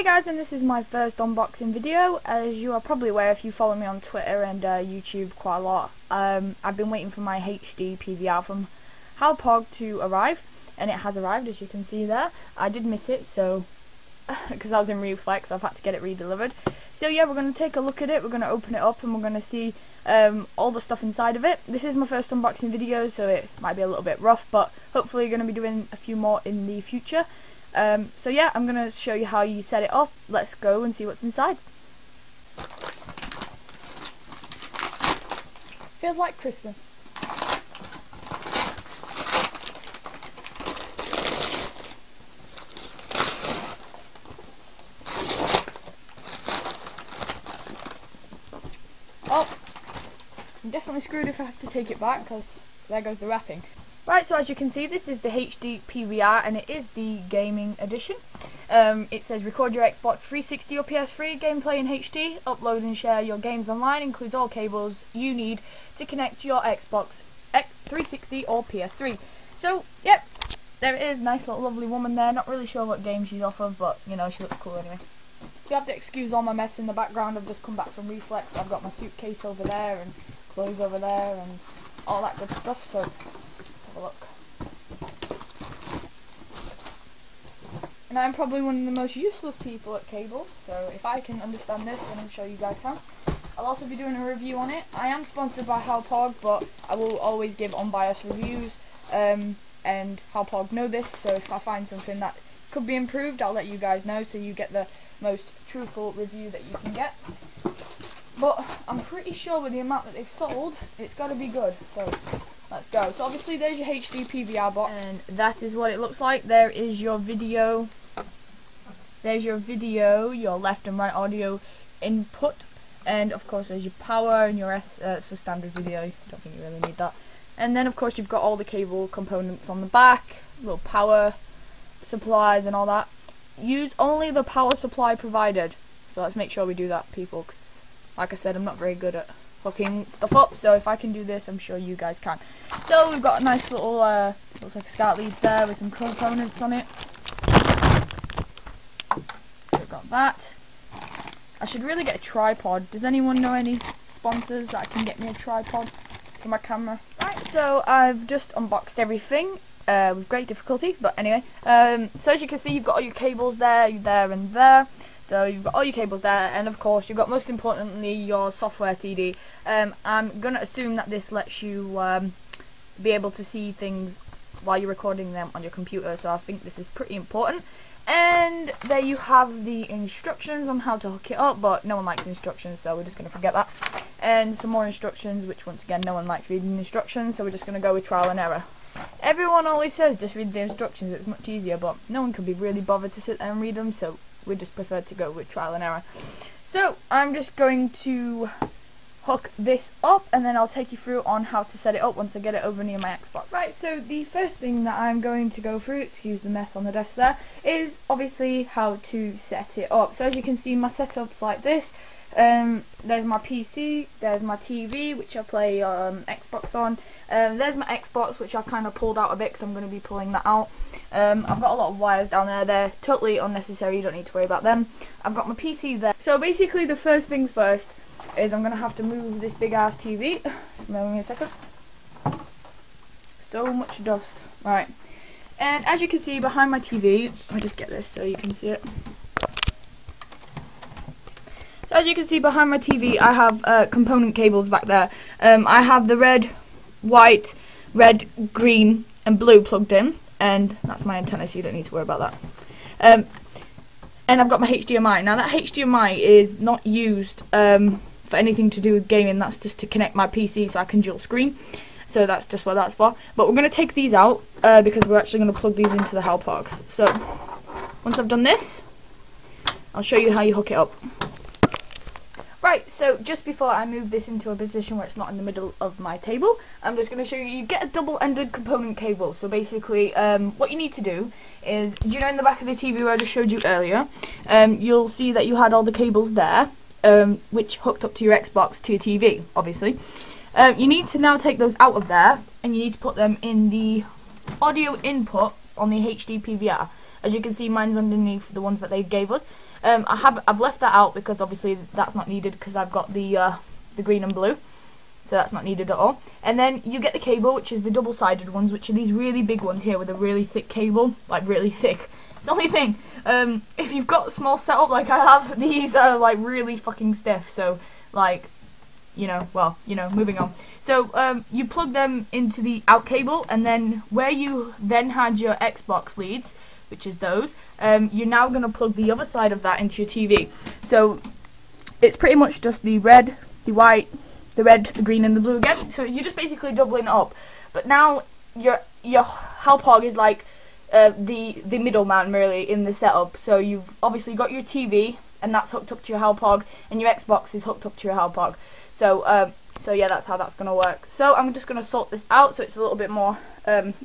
guys, and this is my first unboxing video. As you are probably aware if you follow me on Twitter and YouTube quite a lot, I've been waiting for my HD PVR from Hauppauge to arrive, and it has arrived, as you can see there. I did miss it, so because I was in reflex, I've had to get it re-delivered. So yeah, we're going to take a look at it, we're going to open it up, and we're going to see all the stuff inside of it. This is my first unboxing video, so it might be a little bit rough, but hopefully you're going to be doing a few more in the future. So yeah, I'm going to show you how you set it up. Let's go and see what's inside. Feels like Christmas. Oh, I'm definitely screwed if I have to take it back, because there goes the wrapping. Right, so as you can see, this is the HD PVR, and it is the gaming edition. It says record your Xbox 360 or PS3 gameplay in HD, upload and share your games online, includes all cables you need to connect your Xbox 360 or PS3. So, yep, there it is, nice little lovely woman there. Not really sure what game she's off of, but you know, she looks cool anyway. You have to excuse all my mess in the background. I've just come back from reflex. I've got my suitcase over there and clothes over there and all that good stuff, so have a look. And I'm probably one of the most useless people at cables, so if I can understand this, then I'm sure you guys can. I'll also be doing a review on it. I am sponsored by Hauppauge, but I will always give unbiased reviews, and Hauppauge know this, so if I find something that could be improved, I'll let you guys know, so you get the most truthful review that you can get. But I'm pretty sure with the amount that they've sold, it's got to be good, so let's go. So obviously there's your HD PVR box, and that is what it looks like. There is your video. There's your video, your left and right audio input, and of course there's your power and your it's for standard video. Don't think you really need that. And then of course you've got all the cable components on the back, little power supplies and all that. Use only the power supply provided. So let's make sure we do that, people, because like I said, I'm not very good at hooking stuff up, so if I can do this, I'm sure you guys can. So we've got a nice little looks like a SCART lead there with some components on it. We've got that. I should really get a tripod. Does anyone know any sponsors that can get me a tripod for my camera? Right, so I've just unboxed everything with great difficulty, but anyway. So as you can see, you've got all your cables there, and there. So you've got all your cables there, and of course you've got, most importantly, your software CD. I'm going to assume that this lets you be able to see things while you're recording them on your computer, so I think this is pretty important. And there you have the instructions on how to hook it up, but no one likes instructions, so we're just going to forget that. And some more instructions, which once again, no one likes reading instructions, so we're just going to go with trial and error. Everyone always says just read the instructions, it's much easier, but no one can be really bothered to sit there and read them, so we just prefer to go with trial and error. So I'm just going to hook this up, and then I'll take you through on how to set it up once I get it over near my Xbox. Right, so the first thing that I'm going to go through, excuse the mess on the desk there, is obviously how to set it up. So as you can see, my setup's like this. There's my PC, there's my TV, which I play Xbox on. There's my Xbox, which I've kind of pulled out a bit because I'm going to be pulling that out. I've got a lot of wires down there. They're totally unnecessary, you don't need to worry about them. I've got my PC there. So basically the first things first is I'm going to have to move this big ass TV. Just give me a second. So much dust. Right. And as you can see behind my TV, let me just get this so you can see it. So as you can see behind my TV, I have component cables back there. I have the red, white, red, green and blue plugged in, and that's my antenna, so you don't need to worry about that. And I've got my HDMI. Now that HDMI is not used for anything to do with gaming, that's just to connect my PC so I can dual screen. So that's just what that's for. But we're going to take these out because we're actually going to plug these into the Hauppauge. So once I've done this, I'll show you how you hook it up. Right, so just before I move this into a position where it's not in the middle of my table, I'm just going to show you, you get a double-ended component cable. So basically, what you need to do is, you know in the back of the TV where I just showed you earlier, you'll see that you had all the cables there, which hooked up to your Xbox, to your TV, obviously. You need to now take those out of there, and you need to put them in the audio input on the HD PVR. As you can see, mine's underneath the ones that they gave us. I've left that out because obviously that's not needed because I've got the green and blue, so that's not needed at all. And then you get the cable, which is the double-sided ones, which are these really big ones here with a really thick cable, like really thick. It's the only thing. If you've got a small setup like I have, these are like really fucking stiff. So like, moving on. So you plug them into the out cable, and then where you then had your Xbox leads, which is those, you're now going to plug the other side of that into your TV. So it's pretty much just the red, the white, the red, the green, and the blue again. So you're just basically doubling it up. But now your Hauppauge is like the middleman really in the setup. So you've obviously got your TV, and that's hooked up to your Hauppauge, and your Xbox is hooked up to your Hauppauge. So yeah, that's how that's gonna work. So I'm just gonna sort this out so it's a little bit more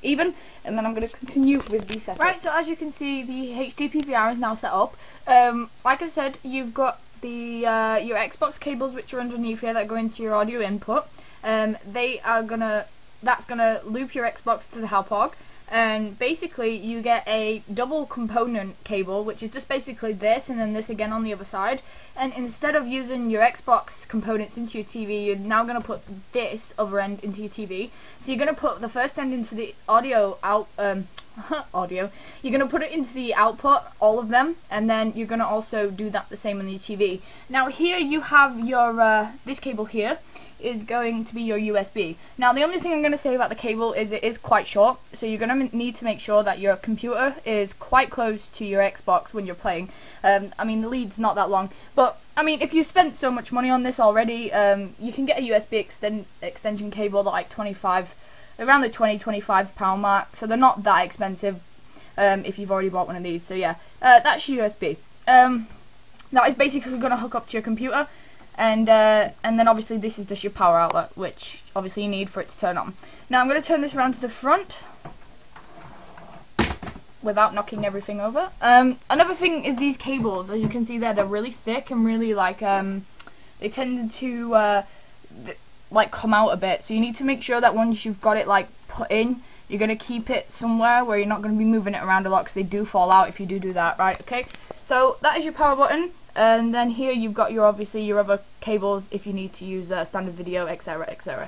even, and then I'm gonna continue with the setup. Right, so as you can see, the HD PVR is now set up. Like I said, you've got the your Xbox cables, which are underneath here, that go into your audio input. That's gonna loop your Xbox to the Hauppauge. And basically you get a double component cable, which is just basically this and then this again on the other side. And instead of using your Xbox components into your TV, you're now going to put this other end into your TV. So you're going to put the first end into the audio out audio. You're going to put it into the output, all of them, and then you're going to also do that the same on your TV. Now here you have your this cable here is going to be your USB. Now the only thing I'm going to say about the cable is it is quite short, so you're going to need to make sure that your computer is quite close to your Xbox when you're playing. I mean, the lead's not that long, but I mean, if you spent so much money on this already, you can get a USB extension cable that like around the £20–25 mark, so they're not that expensive if you've already bought one of these. So yeah, that's your USB. That is basically going to hook up to your computer. And then obviously this is just your power outlet, which obviously you need for it to turn on. Now I'm going to turn this around to the front without knocking everything over. Another thing is these cables. As you can see there, they're really thick and really like they tend to like come out a bit. So you need to make sure that once you've got it like put in, you're going to keep it somewhere where you're not going to be moving it around a lot, because they do fall out if you do that, right? Okay, so that is your power button. And then here you've got your obviously your other cables if you need to use standard video, etc, etc.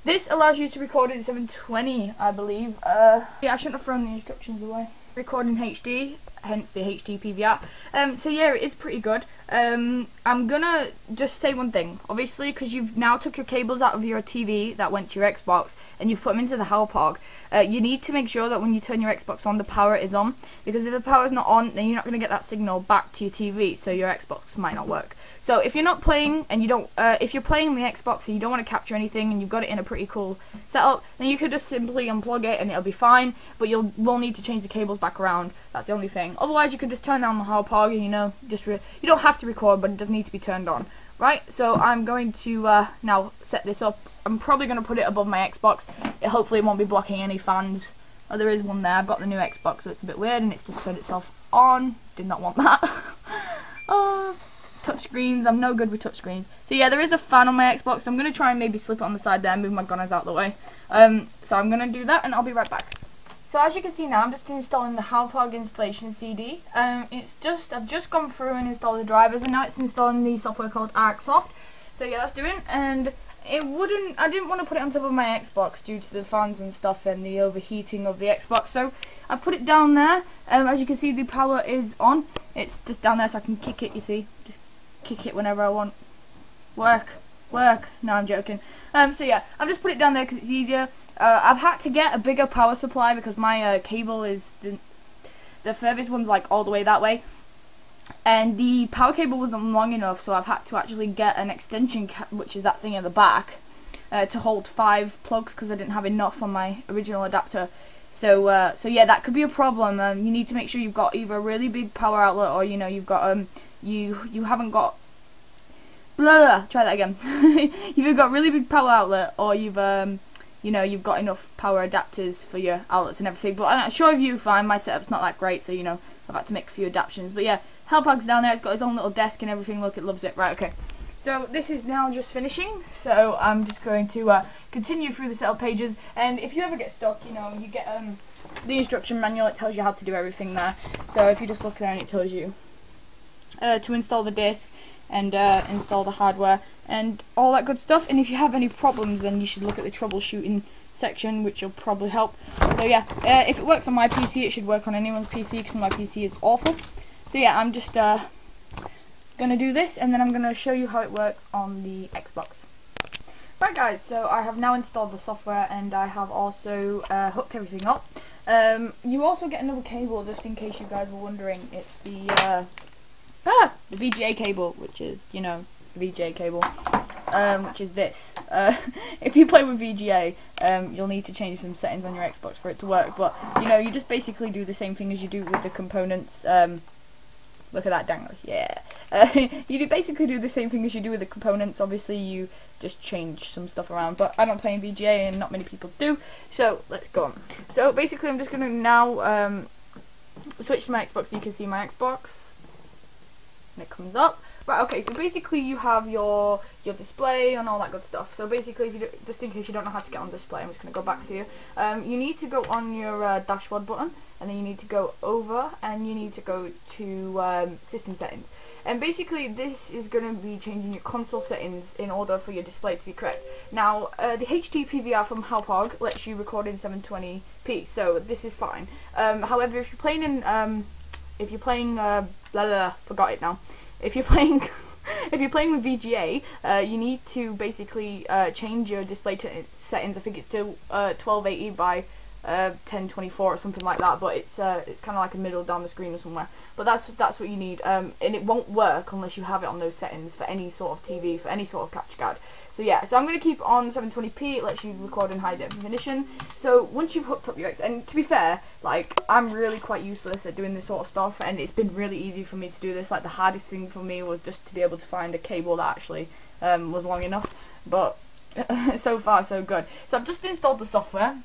This allows you to record in 720, I believe. Yeah, I shouldn't have thrown the instructions away. Record in HD, hence the HD PVR. So yeah, it is pretty good. I'm gonna just say one thing. Obviously, because you've now took your cables out of your TV that went to your Xbox and you've put them into the Hauppauge, you need to make sure that when you turn your Xbox on, the power is on. Because if the power is not on, then you're not going to get that signal back to your TV, so your Xbox might not work. So if you're not playing and you don't, if you're playing the Xbox and you don't want to capture anything and you've got it in a pretty cool setup, then you could just simply unplug it and it'll be fine. But will need to change the cables back around. That's the only thing. Otherwise, you can just turn down the Hauppauge and you don't have to record, but it does need to be turned on. Right, so I'm going to now set this up. I'm probably going to put it above my Xbox. Hopefully it won't be blocking any fans. Oh, there is one there. I've got the new Xbox, so it's a bit weird, and it's just turned itself on. Did not want that. Touchscreens. I'm no good with touchscreens. So yeah, there is a fan on my Xbox, so I'm going to try and maybe slip it on the side there and move my gunners out of the way. So I'm going to do that, and I'll be right back. So as you can see now, I'm just installing the Hauppauge installation CD. I've just gone through and installed the drivers, and now it's installing the software called PVR. So yeah, that's doing. And I didn't want to put it on top of my Xbox due to the fans and stuff and the overheating of the Xbox. So I've put it down there. As you can see, the power is on. It's just down there, so I can kick it. You see, just kick it whenever I want. Work. No, I'm joking. So yeah, I've just put it down there because it's easier. I've had to get a bigger power supply because my cable is the furthest one's like all the way that way, and the power cable wasn't long enough, so I've had to actually get an extension which is that thing in the back, to hold 5 plugs because I didn't have enough on my original adapter. So yeah, that could be a problem. You need to make sure you've got either a really big power outlet, or you've got you haven't got try that again. You've either got a really big power outlet, or you've you've got enough power adapters for your outlets and everything. But I'm not sure if you find my setup's not that great, so I've had to make a few adaptations. But yeah, Hauppauge's down there. It's got its own little desk and everything. Look, it loves it. Right, okay. So this is now just finishing. So I'm just going to continue through the setup pages. And if you ever get stuck, you get the instruction manual. It tells you how to do everything there. So if you just look there and it tells you to install the disc and install the hardware and all that good stuff. And if you have any problems, then you should look at the troubleshooting section, which will probably help. So yeah, if it works on my PC, it should work on anyone's PC, because my PC is awful. So yeah, I'm just gonna do this, and then I'm gonna show you how it works on the Xbox. Right guys, so I have now installed the software, and I have also hooked everything up. You also get another cable, just in case you guys were wondering. It's the VGA cable, which is, you know, the VGA cable, which is this. If you play with VGA, you'll need to change some settings on your Xbox for it to work, but, you know, you just basically do the same thing as you do with the components. Look at that dangler, yeah. You basically do the same thing as you do with the components. Obviously, you just change some stuff around, but I don't play in VGA, and not many people do, so let's go on. So basically, I'm just going to now switch to my Xbox so you can see my Xbox, and it comes up. Right, okay, so basically you have your display and all that good stuff. So basically, if you just in case you don't know how to get on display, I'm just going to go back to you. You need to go on your dashboard button, and then you need to go over, and you need to go to system settings. And basically, this is going to be changing your console settings in order for your display to be correct. Now, the HD PVR from Hauppauge lets you record in 720p, so this is fine. However, if you're playing in, forgot it now. If you're playing with VGA, you need to basically change your display settings. I think it's to 1280 by 1024 or something like that, but it's kind of like a middle down the screen or somewhere. But that's what you need, and it won't work unless you have it on those settings for any sort of TV, for any sort of capture card. So yeah, so I'm going to keep on 720p. It lets you record in high definition. So once you've hooked up your and to be fair, like, I'm really quite useless at doing this sort of stuff, and it's been really easy for me to do this. Like, the hardest thing for me was just to be able to find a cable that actually was long enough, but so far so good. So I've just installed the software.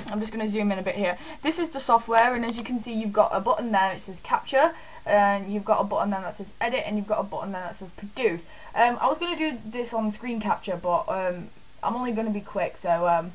I'm just going to zoom in a bit here. This is the software, and as you can see, you've got a button there that says capture, and you've got a button then that says edit, and you've got a button then that says produce. I was going to do this on screen capture, but I'm only going to be quick, so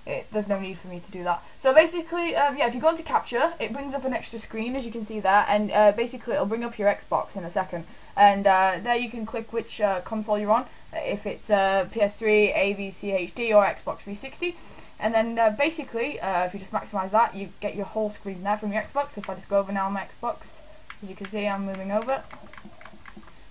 there's no need for me to do that. So basically, yeah, if you go into capture, it brings up an extra screen, as you can see there, and basically it'll bring up your Xbox in a second, and there you can click which console you're on, if it's PS3, AVC HD, or Xbox 360. And then basically, if you just maximise that, you get your whole screen there from your Xbox. If I just go over now on my Xbox, as you can see, I'm moving over.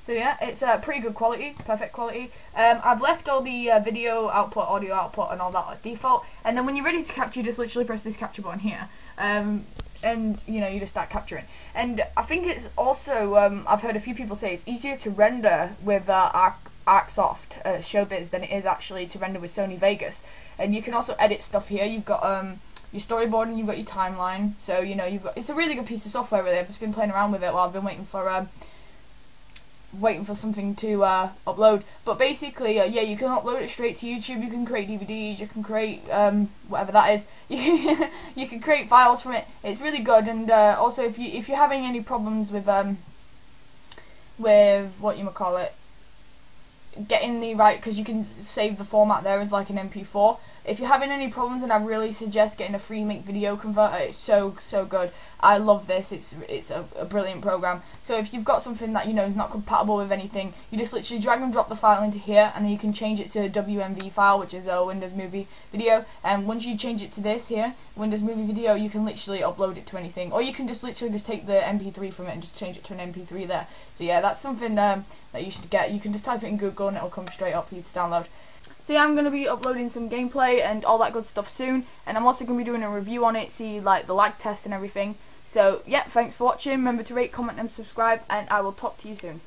So yeah, it's pretty good quality, perfect quality. I've left all the video output, audio output, and all that at default. And then when you're ready to capture, you just literally press this capture button here. And you know, you just start capturing. And I think it's also, I've heard a few people say it's easier to render with ArcSoft Showbiz than it is actually to render with Sony Vegas. And you can also edit stuff here. You've got your storyboard, and you've got your timeline. So you know, it's a really good piece of software. Really, I've just been playing around with it while I've been waiting for something to upload. But basically, yeah, you can upload it straight to YouTube. You can create DVDs. You can create whatever that is. You can create files from it. It's really good. And also, if you're having any problems with whatchamacallit, getting the right, because you can save the format there as like an MP4. If you're having any problems, then I really suggest getting a free make video converter. It's so good. I love this. It's a brilliant program. So if you've got something that you know is not compatible with anything, you just literally drag and drop the file into here, and then you can change it to a WMV file, which is a Windows Movie Video. And once you change it to this here, Windows Movie Video, you can literally upload it to anything, or you can just literally just take the MP3 from it and just change it to an MP3 there. So yeah, that's something that you should get. You can just type it in Google and it'll come straight up for you to download. So yeah, I'm going to be uploading some gameplay and all that good stuff soon, and I'm also going to be doing a review on it, see like the lag test and everything. So yeah, thanks for watching. Remember to rate, comment and subscribe, and I will talk to you soon.